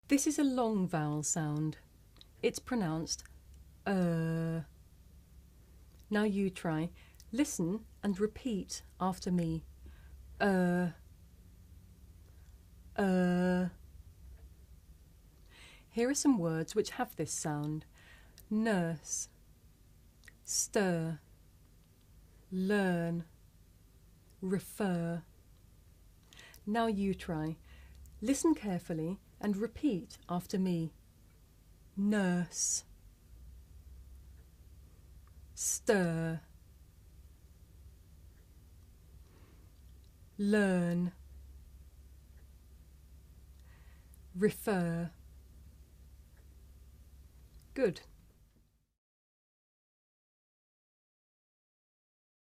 This is a long vowel sound. It's pronounced Now you try. Listen and repeat after me. Here are some words which have this sound. Nurse, stir, learn, refer. Now you try. Listen carefully and repeat after me. Nurse, stir, learn, refer. Good.